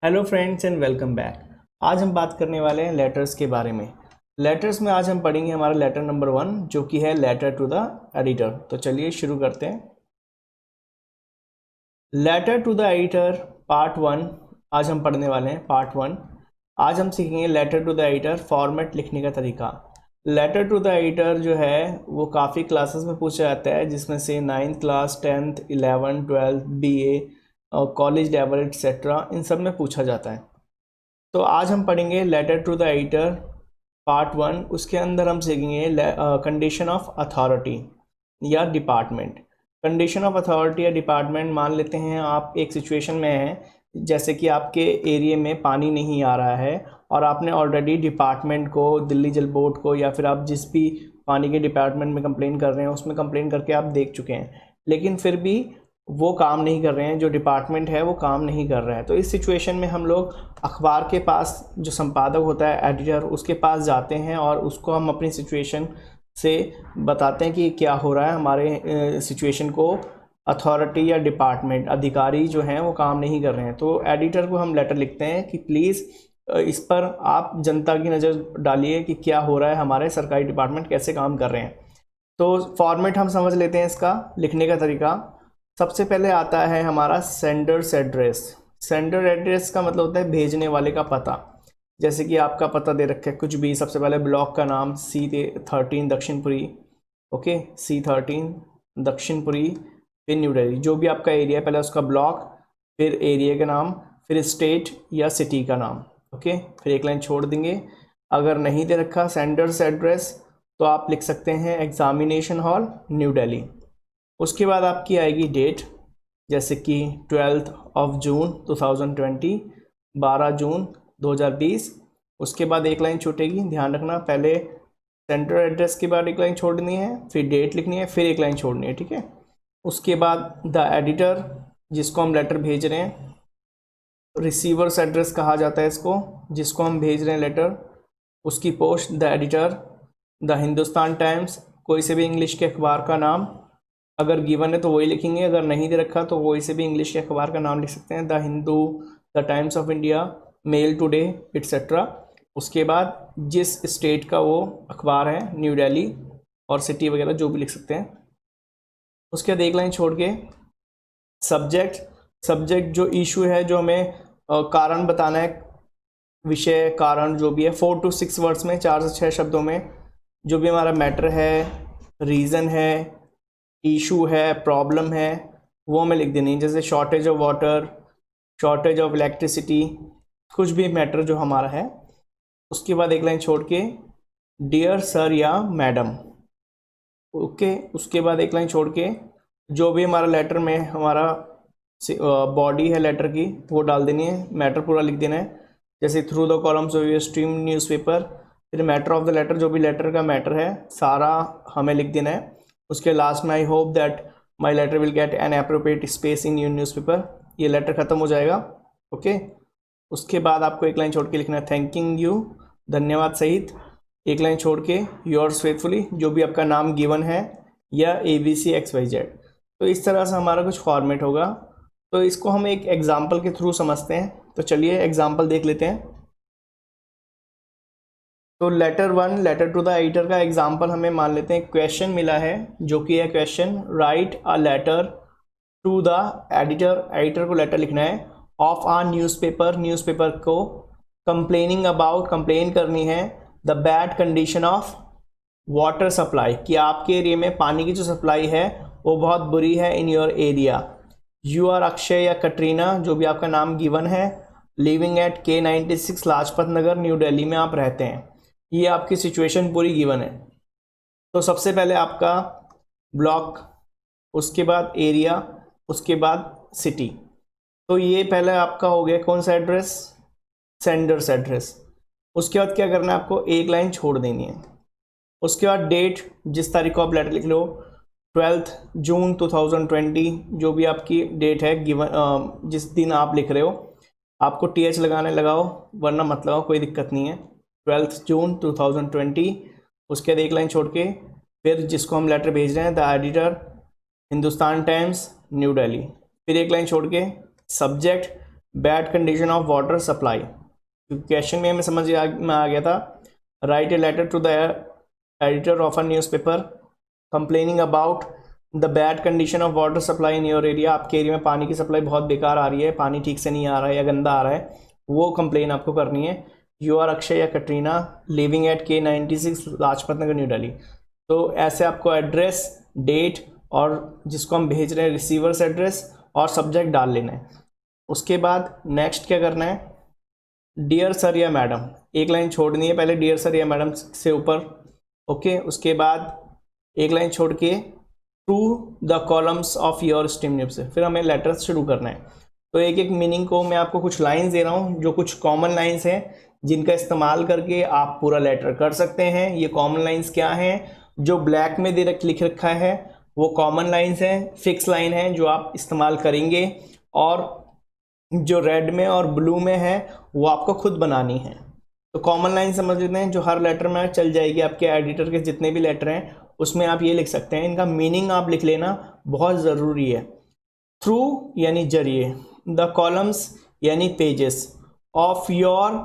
Hello friends and welcome back. आज हम बात करने वाले हैं लेटर्स के बारे में। लेटर्स में आज हम पढ़ेंगे हमारा लेटर नंबर 1 जो कि है लेटर टू द एडिटर। तो चलिए शुरू करते हैं। Letter to the editor part 1 आज हम पढ़ने वाले हैं। पार्ट 1 आज हम सीखेंगे letter to the editor format लिखने का तरीका। लेटर टू द एडिटर जो है वो काफ़ी क्लासेस में पूछा जाता है, जिसमें से 9th class 10th 11th 12th BA और कॉलेज लेवल एक्सेट्रा इन सब में पूछा जाता है। तो आज हम पढ़ेंगे letter to the editor part 1। उसके अंदर हम सीखेंगे कंडीशन ऑफ अथॉरिटी या डिपार्टमेंट। कंडीशन ऑफ अथॉरिटी या डिपार्टमेंट, मान लेते हैं आप एक सिचुएशन में हैं, जैसे कि आपके एरिया में पानी नहीं आ रहा है और आपने ऑलरेडी डिपार्टमेंट को, दिल्ली जल बोर्ड को, या फिर आप जिस भी पानी के डिपार्टमेंट में कंप्लेन कर रहे हैं उसमें कंप्लेन करके आप देख चुके हैं, लेकिन फिर भी वो काम नहीं कर रहे हैं, जो डिपार्टमेंट है वो काम नहीं कर रहा है। तो इस सिचुएशन में हम लोग अखबार के पास, जो संपादक होता है एडिटर, उसके पास जाते हैं और उसको हम अपनी सिचुएशन से बताते हैं कि क्या हो रहा है, हमारे सिचुएशन को अथॉरिटी या डिपार्टमेंट अधिकारी जो हैं वो काम नहीं कर रहे हैं। तो एडिटर को हम लेटर लिखते हैं कि प्लीज़ इस पर आप जनता की नज़र डालिए कि क्या हो रहा है, हमारे सरकारी डिपार्टमेंट कैसे काम कर रहे हैं। तो फॉर्मेट हम समझ लेते हैं इसका लिखने का तरीका। सबसे पहले आता है हमारा सेंडर्स एड्रेस। सेंडर एड्रेस का मतलब होता है भेजने वाले का पता। जैसे कि आपका पता दे रखा है कुछ भी, सबसे पहले ब्लॉक का नाम C13 Dakshinpuri, okay, C13 Dakshinpuri, फिर न्यू दिल्ली, जो भी आपका एरिया है पहले उसका ब्लॉक, फिर एरिया का नाम, फिर स्टेट या सिटी का नाम, ओके, फिर एक लाइन छोड़ देंगे। अगर नहीं दे रखा सेंडर्स एड्रेस तो आप लिख सकते हैं एग्जामिनेशन हॉल न्यू दिल्ली। उसके बाद आपकी आएगी डेट, जैसे कि 12 जून 2020, 12 जून 2020। उसके बाद एक लाइन छूटेगी, ध्यान रखना, पहले सेंटर एड्रेस के बाद एक लाइन छोड़नी है, फिर डेट लिखनी है, फिर एक लाइन छोड़नी है, ठीक है। उसके बाद द एडिटर, जिसको हम लेटर भेज रहे हैं, रिसीवर्स एड्रेस कहा जाता है इसको, जिसको हम भेज रहे हैं लेटर, उसकी post the editor, the Hindustan times, कोई से भी इंग्लिश के अखबार का नाम, अगर गिवन है तो वही लिखेंगे, अगर नहीं दे रखा तो कोई से भी इंग्लिश के अखबार का नाम लिख सकते हैं, the Hindu, the Times of India, Mail Today etcetera. उसके बाद जिस स्टेट का वो अखबार है, न्यू दिल्ली और सिटी वगैरह जो भी लिख सकते हैं। उसके बाद एक लाइन छोड़ के सब्जेक्ट, सब्जेक्ट जो इशू है, जो हमें कारण बताना है, विषय कारण जो भी है, 4 to 6 वर्ड्स में, 4 से 6 शब्दों में, जो भी हमारा मैटर है, रीज़न है, इशू है, प्रॉब्लम है, वो हमें लिख देनी है। जैसे shortage of water, shortage of electricity, कुछ भी मैटर जो हमारा है। उसके बाद एक लाइन छोड़ के डियर सर या मैडम, ओके। उसके बाद एक लाइन छोड़ के जो भी हमारा लेटर में हमारा बॉडी है लेटर की, वो डाल देनी है, मैटर पूरा लिख देना है। जैसे through the columns of your stream newspaper, फिर मैटर ऑफ द लेटर, जो भी लेटर का मैटर है सारा हमें लिख देना है। उसके लास्ट में I hope that my letter will get an appropriate space in your newspaper, ये लेटर ख़त्म हो जाएगा, ओके। उसके बाद आपको एक लाइन छोड़ के लिखना है थैंकिंग यू, धन्यवाद सहित, एक लाइन छोड़ के योर्स फेथफुली, जो भी आपका नाम गिवन है, या ABCXYZ। तो इस तरह से हमारा कुछ फॉर्मेट होगा। तो इसको हम एक एग्जाम्पल के थ्रू समझते हैं। तो चलिए एग्जाम्पल देख लेते हैं। तो letter 1 letter to the editor का एग्जाम्पल हमें मान लेते हैं क्वेश्चन मिला है, जो कि है question write a letter to the editor, editor को लेटर लिखना है, ऑफ आ न्यूज़पेपर, न्यूज़पेपर को, कंप्लेनिंग अबाउट, कंप्लेन करनी है, the bad condition of water supply, कि आपके एरिया में पानी की जो सप्लाई है वो बहुत बुरी है, in your area. You are Akshay या कटरीना, जो भी आपका नाम गिवन है, living at K96 Lajpat Nagar New Delhi में आप रहते हैं। ये आपकी सिचुएशन पूरी गिवन है। तो सबसे पहले आपका ब्लॉक, उसके बाद एरिया, उसके बाद सिटी। तो ये पहले आपका हो गया कौन सा एड्रेस, सेंडर्स एड्रेस। उसके बाद क्या करना है, आपको एक लाइन छोड़ देनी है। उसके बाद डेट, जिस तारीख को आप लेटर लिख लो, 12 जून 2020, जो भी आपकी डेट है गिवन, जिस दिन आप लिख रहे हो, आपको TH लगाने लगाओ, वरना मत लगाओ, कोई दिक्कत नहीं है, 12 जून 2020। उसके बाद एक लाइन छोड़ के फिर जिसको हम लेटर भेज रहे हैं, the editor, Hindustan Times New Delhi, फिर एक लाइन छोड़ के subject, bad condition of water supply, क्योंकि क्वेश्चन में हमें समझ में आ गया था। Write a letter to the editor of a newspaper complaining about the bad condition of water supply in your area. आपके एरिया में पानी की सप्लाई बहुत बेकार आ रही है, पानी ठीक से नहीं आ रहा है या गंदा आ रहा है, वो कंप्लेन आपको करनी है। यू आर अक्षय या Katrina living at K96 Lajpat Nagar New Delhi. तो ऐसे आपको एड्रेस, डेट और जिसको हम भेज रहे हैं रिसीवर्स एड्रेस और सब्जेक्ट डाल लेना है। उसके बाद नेक्स्ट क्या करना है, डियर सर या मैडम, एक लाइन छोड़नी है पहले डियर सर या मैडम से ऊपर, ओके। उसके बाद एक लाइन छोड़ के to the columns of your esteemed news से फिर हमें लेटर्स शुरू करना है। तो एक एक मीनिंग को मैं आपको कुछ लाइंस दे रहा हूँ जो कुछ कॉमन लाइंस हैं जिनका इस्तेमाल करके आप पूरा लेटर कर सकते हैं। ये कॉमन लाइंस क्या हैं, जो ब्लैक में लिख रखा है वो कॉमन लाइंस हैं, फिक्स लाइन है जो आप इस्तेमाल करेंगे, और जो रेड में और ब्लू में है वो आपको खुद बनानी है। तो कॉमन लाइन समझ लेते हैं जो हर लेटर में चल जाएगी, आपके एडिटर के जितने भी लेटर हैं उसमें आप ये लिख सकते हैं। इनका मीनिंग आप लिख लेना, बहुत ज़रूरी है। थ्रू यानी जरिए, द कॉलम्स यानी पेजेस, ऑफ योर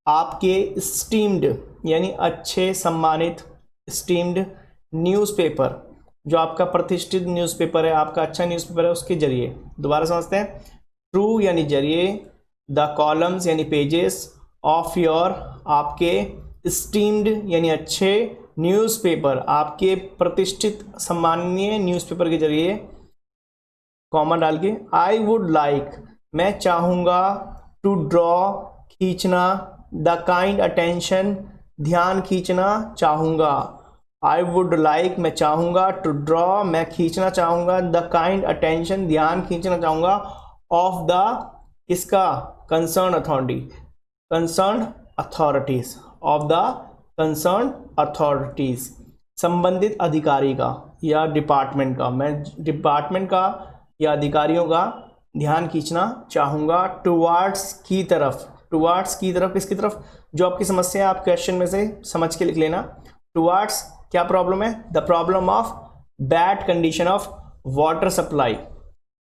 आपके स्टीम्ड यानी अच्छे सम्मानित, स्टीम्ड न्यूज़पेपर जो आपका प्रतिष्ठित न्यूज़पेपर है, आपका अच्छा न्यूज़पेपर है, उसके जरिए। दोबारा समझते हैं, ट्रू यानी जरिए, द कॉलम्स यानी पेजेस, ऑफ योर आपके, स्टीम्ड यानी अच्छे, न्यूज़पेपर आपके प्रतिष्ठित सम्माननीय न्यूज़पेपर के जरिए, कॉमा डाल के। आई वुड लाइक मैं चाहूँगा, टू ड्रॉ खींचना, द काइंड अटेंशन ध्यान खींचना चाहूँगा। आई वुड लाइक मैं चाहूँगा, टू ड्रॉ मैं खींचना चाहूँगा, द काइंड अटेंशन ध्यान खींचना चाहूँगा, ऑफ द किसका, concern authority, concern authorities, of the concern authorities संबंधित अधिकारी का या डिपार्टमेंट का, मैं डिपार्टमेंट का या अधिकारियों का ध्यान खींचना चाहूँगा। टुवार्ड्स की तरफ, टुवार्ड्स की तरफ किसकी तरफ, जो आपकी समस्या है आप क्वेश्चन में से समझ के लिख लेना। टुवार्ड्स क्या प्रॉब्लम है, the problem of bad condition of water supply,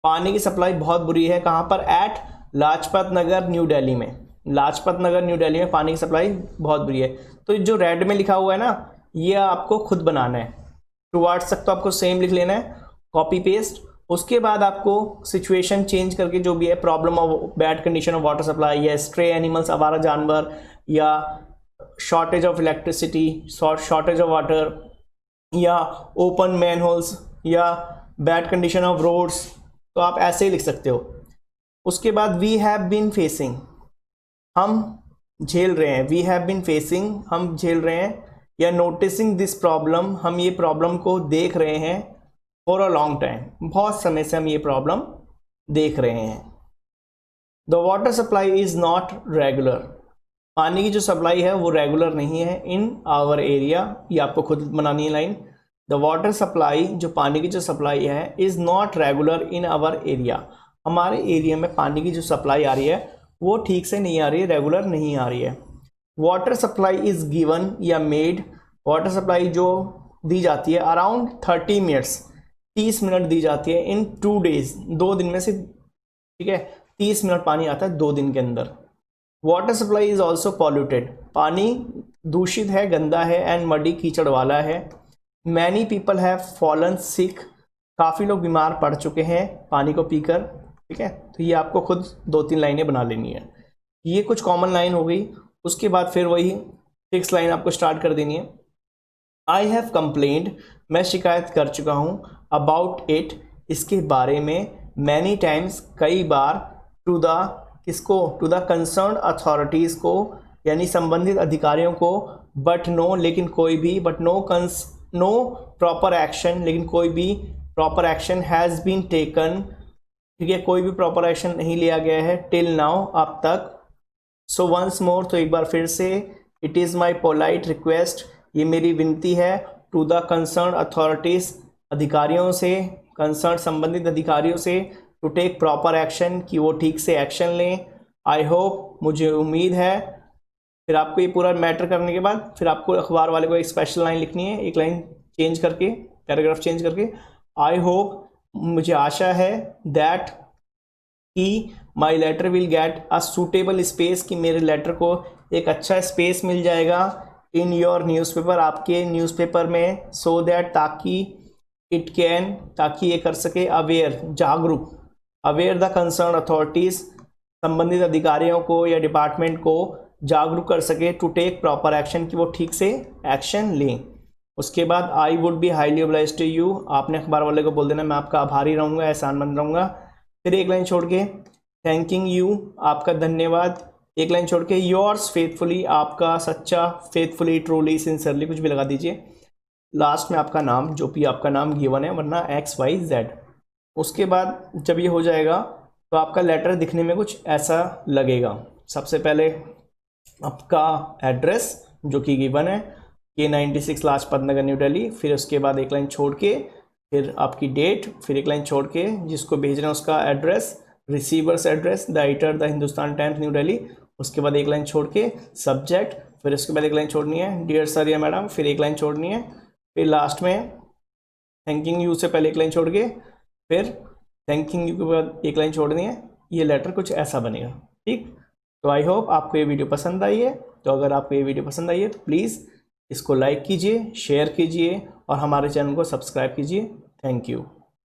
पानी की सप्लाई बहुत बुरी है। कहाँ पर, एट लाजपत नगर न्यू दिल्ली में, लाजपत नगर न्यू दिल्ली में पानी की सप्लाई बहुत बुरी है। तो जो रेड में लिखा हुआ है ना, ये आपको खुद बनाना है। टुवार्ड्स तक तो आपको सेम लिख लेना है, कॉपी पेस्ट। उसके बाद आपको सिचुएशन चेंज करके जो भी है, problem of bad condition of water supply, या स्ट्रे एनिमल्स आवारा जानवर, या shortage of electricity, shortage of water, या ओपन मैनहोल्स, या बैड कंडीशन ऑफ रोड्स, तो आप ऐसे ही लिख सकते हो। उसके बाद वी हैव बीन फेसिंग, हम झेल रहे हैं, वी हैव बीन फेसिंग हम झेल रहे हैं, या नोटिसिंग दिस प्रॉब्लम हम ये प्रॉब्लम को देख रहे हैं, फॉर अ लॉन्ग टाइम बहुत समय से हम ये प्रॉब्लम देख रहे हैं। The water supply is not regular, पानी की जो सप्लाई है वो रेगुलर नहीं है, इन आवर एरिया, ये आपको खुद बनानी है लाइन। द वाटर सप्लाई जो पानी की जो सप्लाई है, is not regular in our area, हमारे एरिया में पानी की जो सप्लाई आ रही है वो ठीक से नहीं आ रही है, रेगुलर नहीं आ रही है। वाटर सप्लाई इज़ गिवन या मेड, वाटर सप्लाई जो दी जाती है अराउंड 30 मिनट्स, 30 मिनट दी जाती है, इन 2 डेज 2 दिन में से, ठीक है, 30 मिनट पानी आता है 2 दिन के अंदर। Water supply is also polluted, पानी दूषित है, गंदा है, एंड मडी कीचड़ वाला है। Many people have fallen sick, काफ़ी लोग बीमार पड़ चुके हैं पानी को पीकर, ठीक है। तो ये आपको खुद 2-3 लाइनें बना लेनी है। ये कुछ कॉमन लाइन हो गई। उसके बाद फिर वही फिक्स लाइन आपको स्टार्ट कर देनी है। आई हैव कंप्लेंड, मैं शिकायत कर चुका हूँ, अबाउट इट, इसके बारे में, मैनी टाइम्स, कई बार, टू द किसको, टू द कंसर्न अथॉरिटीज़ को यानी संबंधित अधिकारियों को, बट नो लेकिन कोई भी, बट नो प्रॉपर एक्शन लेकिन कोई भी proper action has been taken, ठीक है, कोई भी प्रॉपर एक्शन नहीं लिया गया है, टिल नाउ अब तक। सो वंस मोर, तो एक बार फिर से, it is my polite request, ये मेरी विनती है, टू द कंसर्न अथॉरिटीज़, अधिकारियों से, कंसर्न संबंधित अधिकारियों से, टू टेक प्रॉपर एक्शन, कि वो ठीक से एक्शन लें। आई होप, मुझे उम्मीद है। फिर आपको ये पूरा मैटर करने के बाद फिर आपको अखबार वाले को एक स्पेशल लाइन लिखनी है, एक लाइन चेंज करके, पैराग्राफ चेंज करके, आई होप, मुझे आशा है, दैट कि my letter will get a suitable space, कि मेरे लेटर को एक अच्छा स्पेस मिल जाएगा इन योर न्यूज़पेपर, आपके न्यूज़पेपर में, सो दैट ताकि इट कैन, ताकि ये कर सके अवेयर, जागरूक, अवेयर द कंसर्न अथॉरिटीज, संबंधित अधिकारियों को या डिपार्टमेंट को जागरूक कर सके, टू टेक प्रॉपर एक्शन, कि वो ठीक से एक्शन लें। उसके बाद I would be highly obliged to you, आपने अखबार वाले को बोल देना मैं आपका आभारी रहूँगा, एहसानमंद रहूँगा। फिर एक लाइन छोड़ के थैंकिंग यू, आपका धन्यवाद, एक लाइन छोड़ के योर्स फेथफुली, आपका सच्चा, फेथफुली, ट्रूली, सिंसियरली, कुछ भी लगा दीजिए। लास्ट में आपका नाम, जो भी आपका नाम गिवन है, वरना XYZ। उसके बाद जब ये हो जाएगा तो आपका लेटर दिखने में कुछ ऐसा लगेगा। सबसे पहले आपका एड्रेस जो कि गिवन है, K96 लाजपत नगर न्यू दिल्ली, फिर उसके बाद एक लाइन छोड़ के फिर आपकी डेट, फिर एक लाइन छोड़ के जिसको भेज रहे हैं उसका address, receiver's address, the editor the Hindustan Times New Delhi, उसके बाद एक लाइन छोड़ के सब्जेक्ट, फिर उसके बाद एक लाइन छोड़नी है डियर सर या मैडम, फिर एक लाइन छोड़नी है, फिर लास्ट में थैंकिंग यू से पहले एक लाइन छोड़ के फिर थैंकिंग यू के बाद एक लाइन छोड़नी है। ये लेटर कुछ ऐसा बनेगा। ठीक, तो आई होप आपको ये वीडियो पसंद आई है। तो अगर आपको ये वीडियो पसंद आई है तो प्लीज़ इसको लाइक कीजिए, शेयर कीजिए और हमारे चैनल को सब्सक्राइब कीजिए। Thank you.